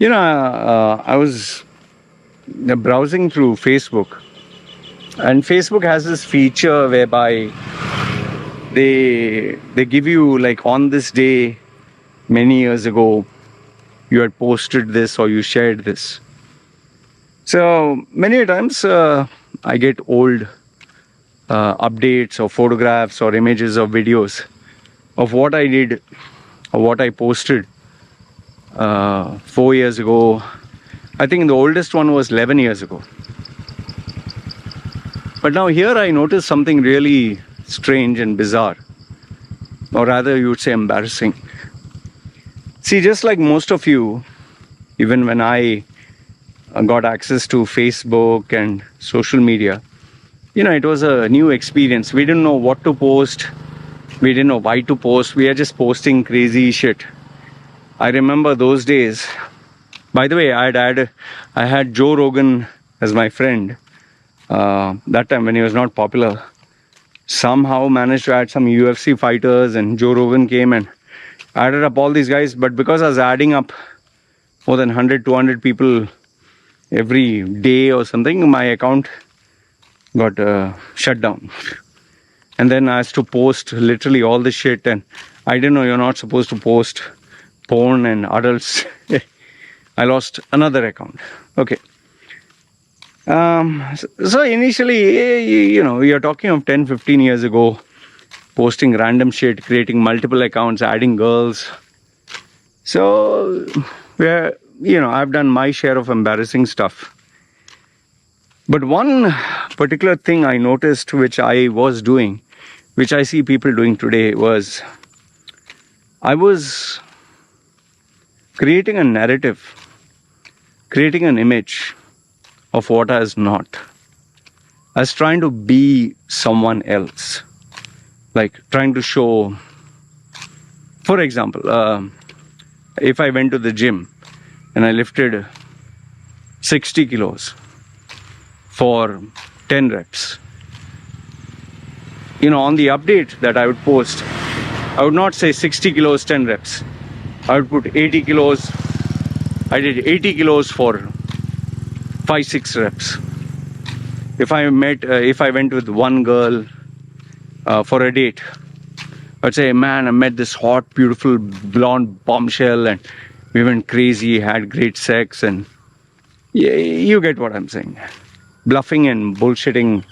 I was browsing through Facebook, and Facebook has this feature whereby they give you, like, on this day many years ago you had posted this or you shared this. So many times I get old updates or photographs or images or videos of what I did or what I posted 4 years ago. I think the oldest one was 11 years ago. But now here I noticed something really strange and bizarre, or rather you would say embarrassing. See, just like most of you, even when I got access to Facebook and social media, it was a new experience. We didn't know what to post. We didn't know why to post. We are just posting crazy shit. I remember those days. By the way, I had Joe Rogan as my friend. That time when he was not popular. Somehow managed to add some UFC fighters, and Joe Rogan came and added up all these guys. But because I was adding up more than 100, 200 people every day or something, my account got shut down. And then I had to post literally all the shit, and I didn't know you're not supposed to post porn and adults. I lost another account. Okay. So initially, you're talking of 10, 15 years ago, posting random shit, creating multiple accounts, adding girls. So, I've done my share of embarrassing stuff. But one particular thing I noticed, which I was doing, which I see people doing today, was I was creating a narrative, creating an image of what I was not. I was trying to be someone else. Like trying to show, for example, if I went to the gym and I lifted 60 kilos for 10 reps, on the update that I would post, I would not say 60 kilos, 10 reps. I would put 80 kilos. I did 80 kilos for 5-6 reps. If I went with one girl for a date, I'd say, man, I met this hot, beautiful, blonde bombshell, and we went crazy, had great sex, and you get what I'm saying. Bluffing and bullshitting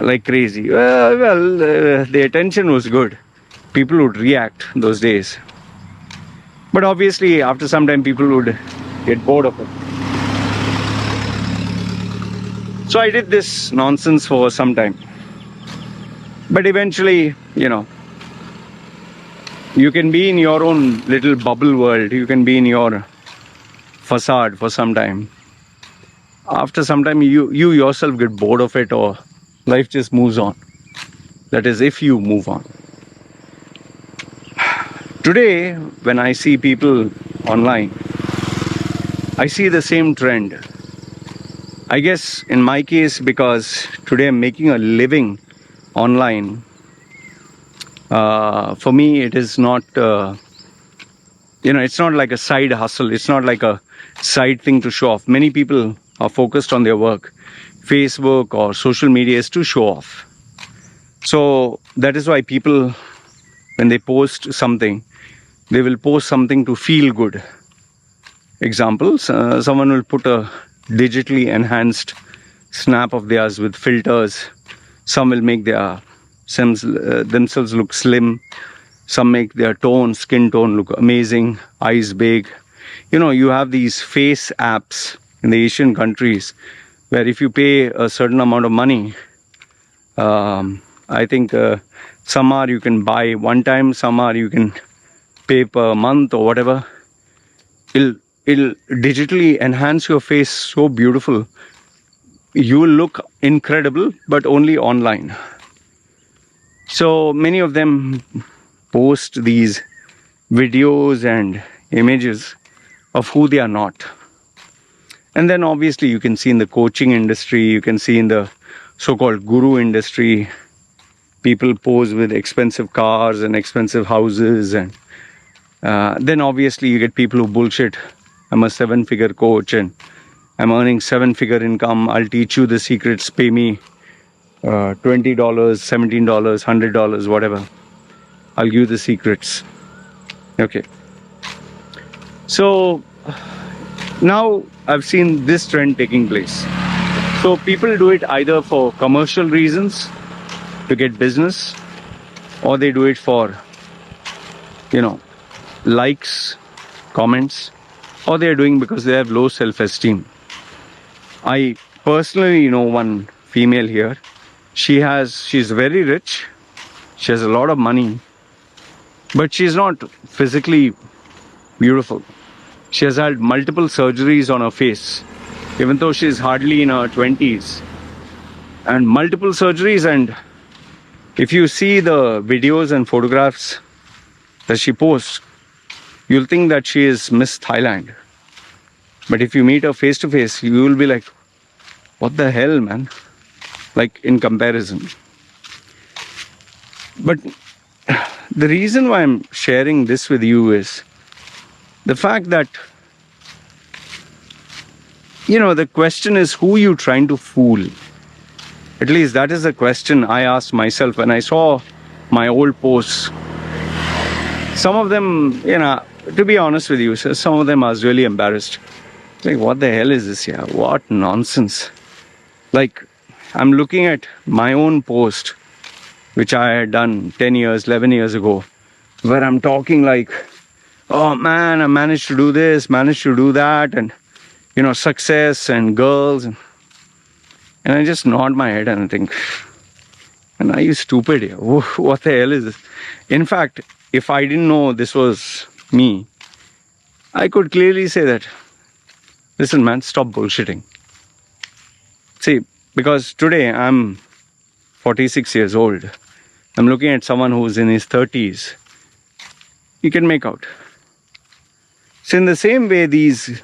like crazy. The attention was good. People would react those days. But obviously, after some time, people would get bored of it. So I did this nonsense for some time. But eventually, you can be in your own little bubble world. You can be in your facade for some time. After some time, you yourself get bored of it, or life just moves on. That is, if you move on. Today, when I see people online, I see the same trend. I guess in my case, because today I'm making a living online, for me it is not, it's not like a side hustle. It's not like a side thing to show off. Many people are focused on their work. Facebook or social media is to show off. So that is why people, when they post something, they will post something to feel good. Examples, someone will put a digitally enhanced snap of theirs with filters. Some will make themselves look slim. Some make their skin tone look amazing, eyes big. You have these face apps in the Asian countries where if you pay a certain amount of money, I think some are you can buy one time, some are you can pay per month or whatever. It'll digitally enhance your face so beautiful. You will look incredible, but only online. So many of them post these videos and images of who they are not. And then obviously you can see in the coaching industry, you can see in the so-called guru industry, people pose with expensive cars and expensive houses, and then obviously you get people who bullshit I'm a 7-figure coach and I'm earning 7-figure income. I'll teach you the secrets. Pay me $20, $17, $100, whatever. I'll give you the secrets. Okay. So now I've seen this trend taking place. So people do it either for commercial reasons to get business, or they do it for, likes, comments, or they're doing because they have low self-esteem. I personally know one female here. She's very rich. She has a lot of money, but she's not physically beautiful. She has had multiple surgeries on her face, even though she's hardly in her 20s. And multiple surgeries, and if you see the videos and photographs that she posts, you'll think that she is Miss Thailand. But if you meet her face to face, you will be like, what the hell, man? Like, in comparison. But the reason why I'm sharing this with you is the fact that, the question is, who you trying to fool? At least that is the question I asked myself when I saw my old posts. Some of them, to be honest with you, some of them I was really embarrassed. Like, what the hell is this here? What nonsense. Like, I'm looking at my own post, which I had done 10 years, 11 years ago, where I'm talking like, oh man, I managed to do this, managed to do that, and, success and girls. And I just nod my head and I think, and are you stupid here? What the hell is this? In fact, if I didn't know this was me, I could clearly say that, listen man, stop bullshitting. See, because today I'm 46 years old. I'm looking at someone who's in his 30s. You can make out. So in the same way, these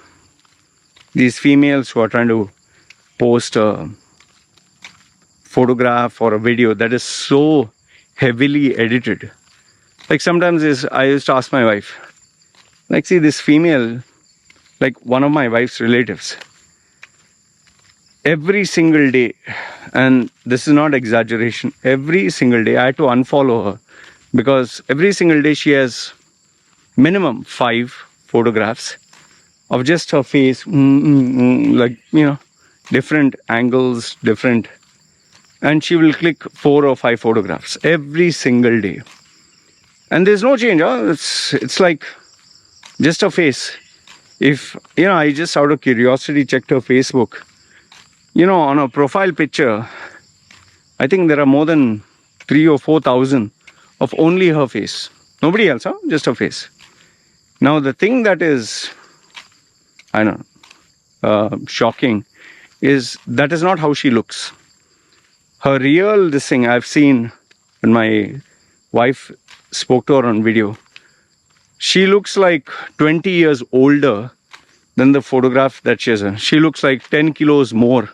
females who are trying to post a photograph or a video that is so heavily edited. Like sometimes I used to ask my wife, like, see this female, like one of my wife's relatives, every single day, and this is not exaggeration, every single day I had to unfollow her because every single day she has minimum 5 photographs of just her face, like, different angles, different, and she will click 4 or 5 photographs every single day. And there's no change, it's like just her face. If, I just out of curiosity checked her Facebook, on her profile picture, I think there are more than 3,000 or 4,000 of only her face. Nobody else, just her face. Now, the thing that is, shocking is that is not how she looks. Her real, this thing I've seen when my wife spoke to her on video, she looks like 20 years older than the photograph that she has. She looks like 10 kilos more.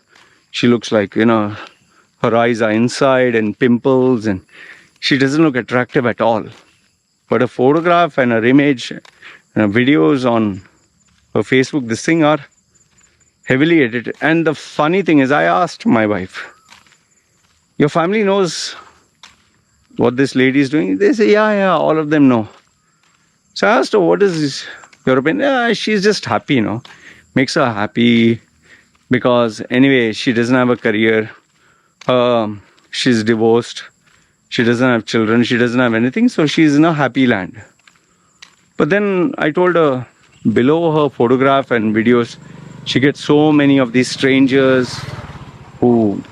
She looks like, her eyes are inside and pimples, and she doesn't look attractive at all. But a photograph and her image and her videos on her Facebook, this thing are heavily edited. And the funny thing is, I asked my wife, your family knows what this lady is doing? They say, yeah, all of them know. So I asked her, what is your opinion? Yeah, she's just happy, makes her happy because anyway, she doesn't have a career. She's divorced. She doesn't have children. She doesn't have anything. So she's in a happy land. But then I told her, below her photograph and videos, she gets so many of these strangers who,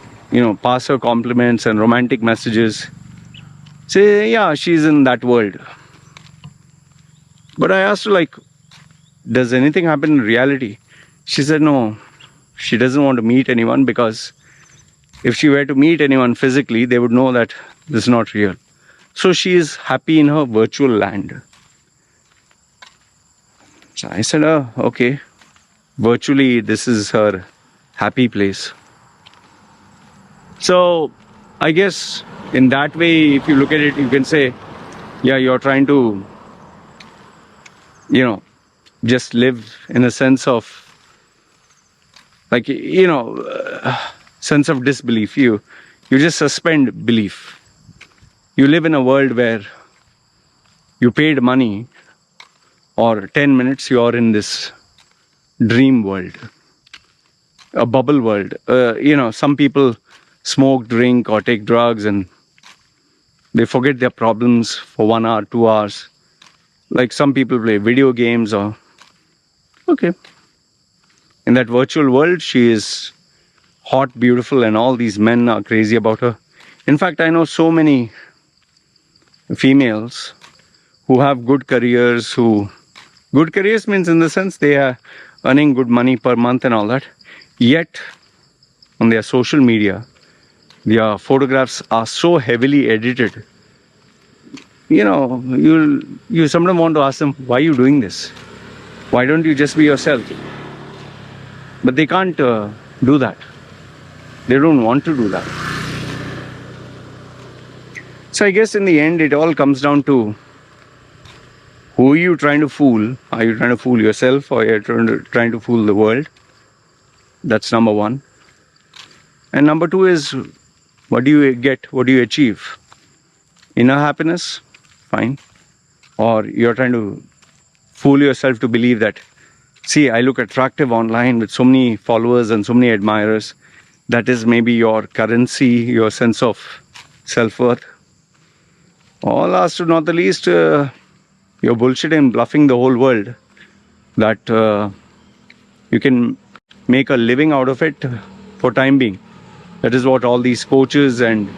pass her compliments and romantic messages. Say, yeah, she's in that world. But I asked her, like, does anything happen in reality? She said, no, she doesn't want to meet anyone because if she were to meet anyone physically, they would know that this is not real. So she is happy in her virtual land. So I said, okay, virtually this is her happy place. So I guess in that way, if you look at it, you can say, yeah, you're trying to, just live in a sense of, like, sense of disbelief. You just suspend belief. You live in a world where you paid money, or 10 minutes you are in this dream world, a bubble world. Some people smoke, drink, or take drugs, and they forget their problems for 1 hour, 2 hours. Like some people play video games, or okay. In that virtual world, she is hot, beautiful, and all these men are crazy about her. In fact, I know so many females who have good careers, good careers means in the sense they are earning good money per month and all that. Yet, on their social media, their photographs are so heavily edited. You sometimes want to ask them, why are you doing this? Why don't you just be yourself? But they can't do that. They don't want to do that. So I guess in the end, it all comes down to, who are you trying to fool? Are you trying to fool yourself, or are you trying to fool the world? That's number one. And number two is, what do you get? What do you achieve? Inner happiness? Fine. Or you're trying to fool yourself to believe that, see, I look attractive online with so many followers and so many admirers. That is maybe your currency, your sense of self-worth. Or last but not the least, you're bullshitting and bluffing the whole world that you can make a living out of it for time being. That is what all these coaches and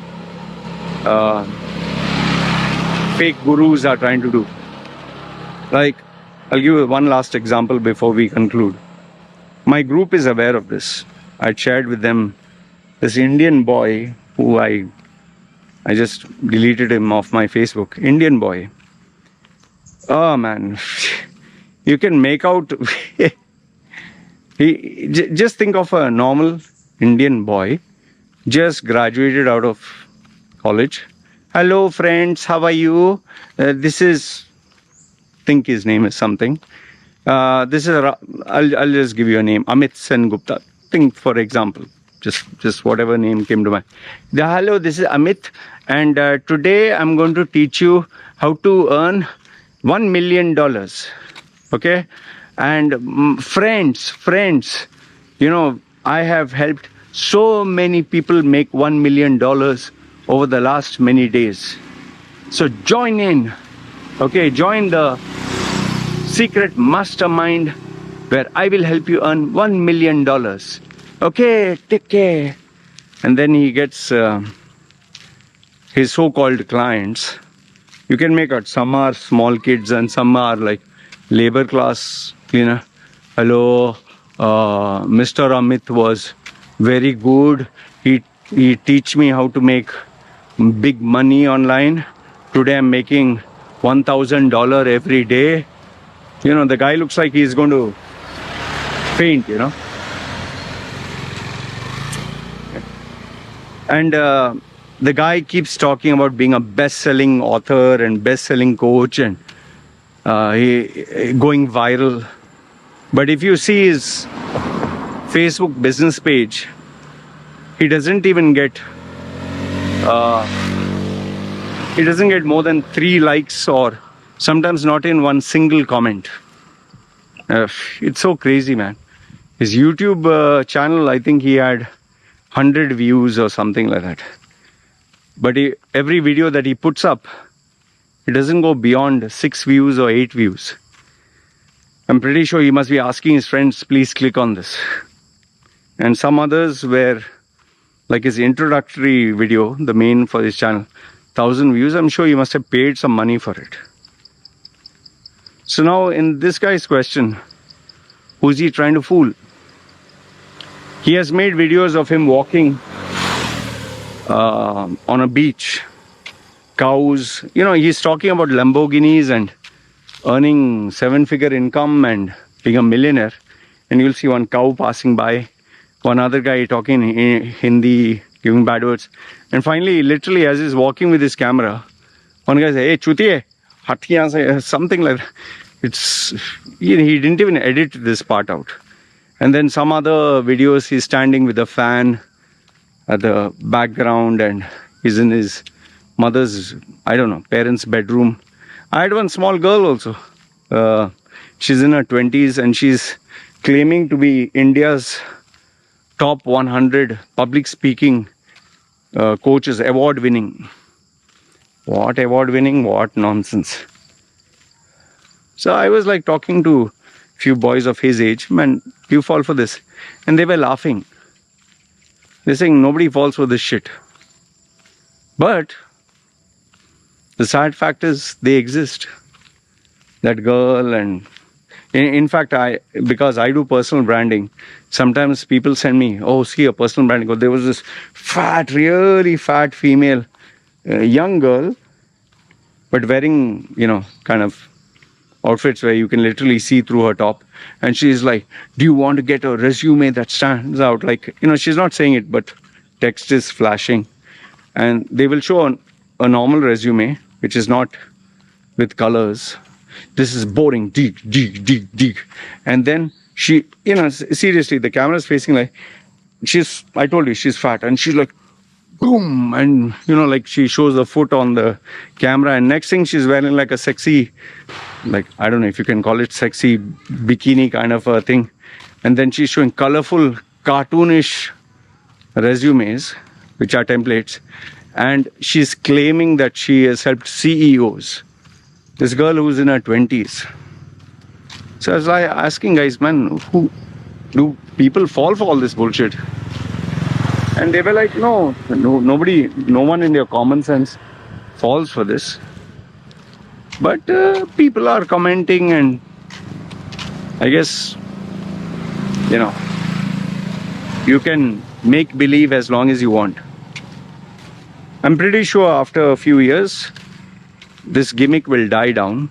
fake gurus are trying to do. Like, I'll give you one last example before we conclude. My group is aware of this. I shared with them this Indian boy who I just deleted him off my Facebook. Indian boy. Oh man, you can make out. Just think of a normal Indian boy, just graduated out of college. Hello friends, how are you? This is, think his name is something. This is, I'll just give you a name, Amit Sen Gupta. Think, for example, just whatever name came to mind. Hello, this is Amit, and today I'm going to teach you how to earn $1 million. Okay? And friends, I have helped so many people make $1 million over the last many days. So join in. Okay, join the secret mastermind where I will help you earn $1 million. Okay, take care. And then he gets his so-called clients. You can make out some are small kids and some are like labor class, Hello, Mr. Amit was very good. He teach me how to make big money online. Today I'm making $1,000 every day. The guy looks like he's going to faint, And the guy keeps talking about being a best-selling author and best-selling coach and he going viral. But if you see his Facebook business page, he doesn't even get more than 3 likes, or sometimes not in one single comment. It's so crazy, man. His YouTube channel, I think he had 100 views or something like that. But every video that he puts up, it doesn't go beyond 6 views or 8 views. I'm pretty sure he must be asking his friends, please click on this. And some others were, like his introductory video, the main for his channel, 1,000 views. I'm sure he must have paid some money for it. So now in this guy's question, who's he trying to fool? He has made videos of him walking on a beach, cows. He's talking about Lamborghinis and earning 7-figure income and being a millionaire. And you'll see one cow passing by, one other guy talking in Hindi, giving bad words. And finally, literally, as he's walking with his camera, one guy says, hey, chutiye, hat ki yahan se, something like that. It's he didn't even edit this part out. And then some other videos, he's standing with a fan at the background, and he's in his mother's, I don't know, parents' bedroom. I had one small girl also. She's in her 20s, and she's claiming to be India's top 100 public speaking coaches, award winning. What award winning? What nonsense. So I was like talking to a few boys of his age, man, you fall for this. And they were laughing. They're saying nobody falls for this shit. But the sad fact is they exist. That girl, and in fact, because I do personal branding, sometimes people send me, oh, see a personal branding. There was this fat, really fat female, young girl, but wearing, kind of outfits where you can literally see through her top. And she's like, do you want to get a resume that stands out? Like, she's not saying it, but text is flashing. And they will show a normal resume, which is not with colors. This is boring, dig. And then she, seriously, the camera is facing like, I told you, she's fat. And she's like, boom. And, like she shows the foot on the camera. And next thing, she's wearing like a sexy, like, I don't know if you can call it sexy bikini kind of a thing. And then she's showing colorful, cartoonish resumes, which are templates. And she's claiming that she has helped CEOs. This girl who's in her 20s. So I was like asking guys, man, who do people fall for all this bullshit? And they were like, no, nobody, no one in their common sense falls for this. But people are commenting, and I guess, you can make believe as long as you want. I'm pretty sure after a few years, this gimmick will die down.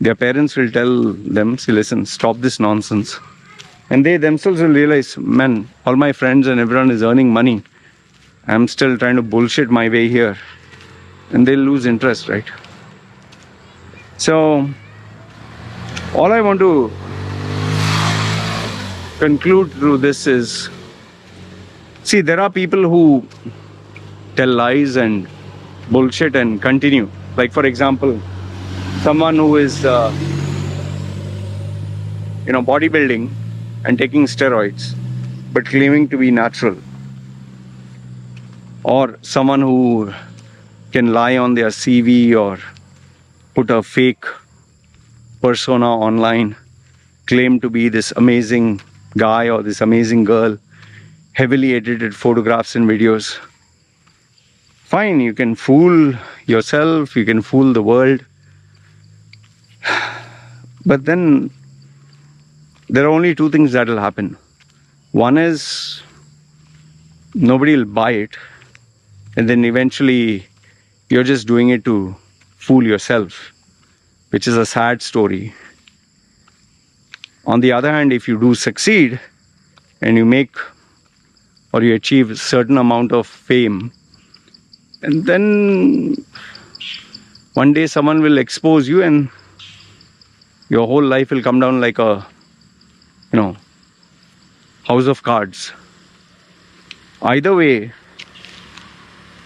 Their parents will tell them, see, listen, stop this nonsense. And they themselves will realize, man, all my friends and everyone is earning money. I'm still trying to bullshit my way here. And they'll lose interest, right? So, all I want to conclude through this is, see, there are people who tell lies and bullshit and continue. Like, for example, someone who is, bodybuilding and taking steroids, but claiming to be natural. Or someone who can lie on their CV or put a fake persona online, claim to be this amazing guy or this amazing girl, heavily edited photographs and videos. Fine, you can fool yourself, you can fool the world. But then there are only two things that will happen. One is nobody will buy it, and then eventually you're just doing it to fool yourself, which is a sad story. On the other hand, if you do succeed and you make or you achieve a certain amount of fame, and then one day someone will expose you and your whole life will come down like a, house of cards. Either way,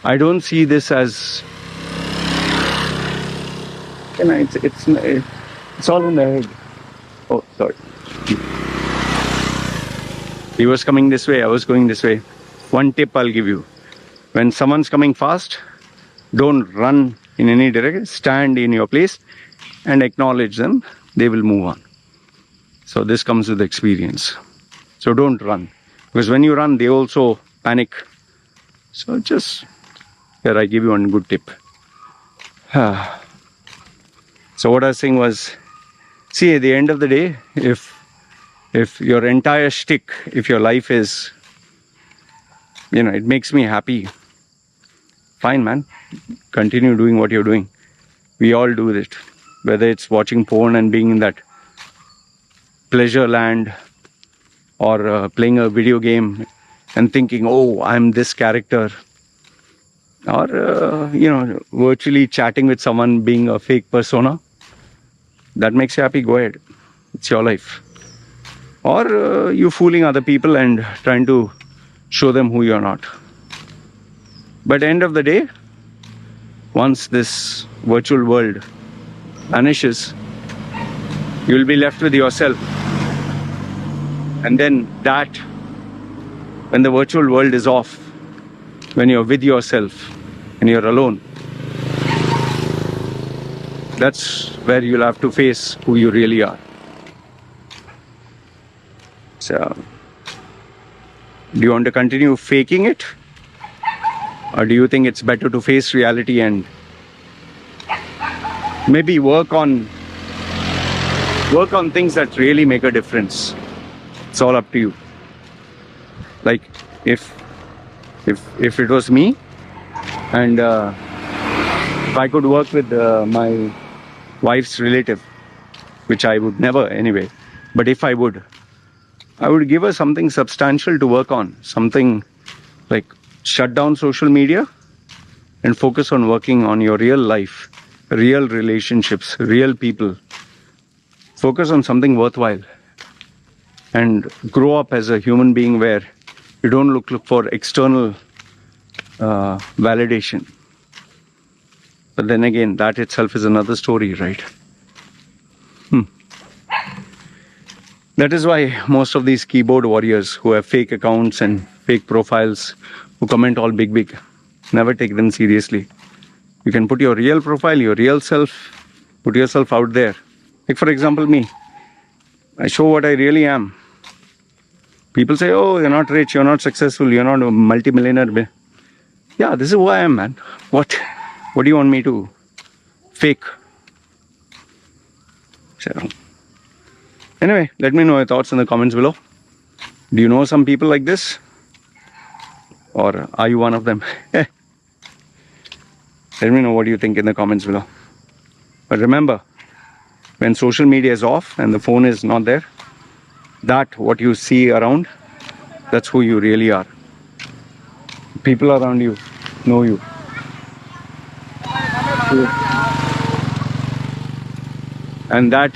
I don't see this as, it's all in the head. Oh, sorry. He was coming this way, I was going this way. One tip I'll give you. When someone's coming fast, don't run in any direction. Stand in your place and acknowledge them. They will move on. So this comes with experience. So don't run. Because when you run, they also panic. So just, here I give you one good tip. So what I was saying was, see, at the end of the day, if your entire shtick, if your life is, it makes me happy, fine, man. Continue doing what you're doing. We all do it. Whether it's watching porn and being in that pleasure land, or playing a video game and thinking, oh, I'm this character. Or, virtually chatting with someone being a fake persona. that makes you happy, go ahead. It's your life. Or you fooling other people and trying to show them who you're not. But end of the day, once this virtual world vanishes, you'll be left with yourself. And then that, when the virtual world is off, when you're with yourself and you're alone, that's where you'll have to face who you really are. So, do you want to continue faking it? Or do you think it's better to face reality and maybe work on things that really make a difference? It's all up to you. Like if it was me and if I could work with my wife's relative, which I would never anyway, but if I would give her something substantial to work on, something like shut down social media and focus on working on your real life, real relationships, real people. Focus on something worthwhile and grow up as a human being where you don't look for external validation. But then again, that itself is another story, right? That is why most of these keyboard warriors who have fake accounts and fake profiles, who comment all big, never take them seriously. You can put your real profile, your real self, put yourself out there. Like for example, me. I show what I really am. People say, oh, you're not rich, you're not successful, you're not a multimillionaire. Yeah, this is who I am, man. What do you want me to fake? So, anyway, let me know your thoughts in the comments below. Do you know some people like this? Or are you one of them? Let me know what you think in the comments below. But remember, when social media is off and the phone is not there, that what you see around, that's who you really are. People around you know you. And that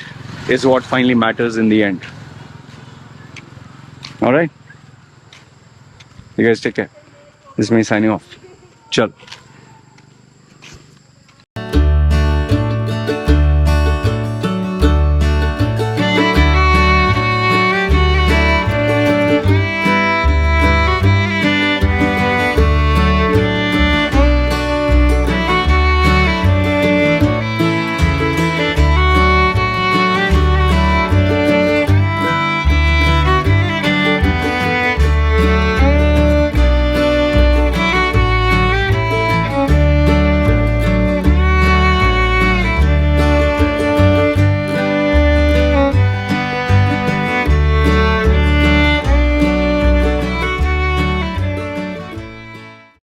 is what finally matters in the end. Alright? You guys take care. This is me signing off. Chal.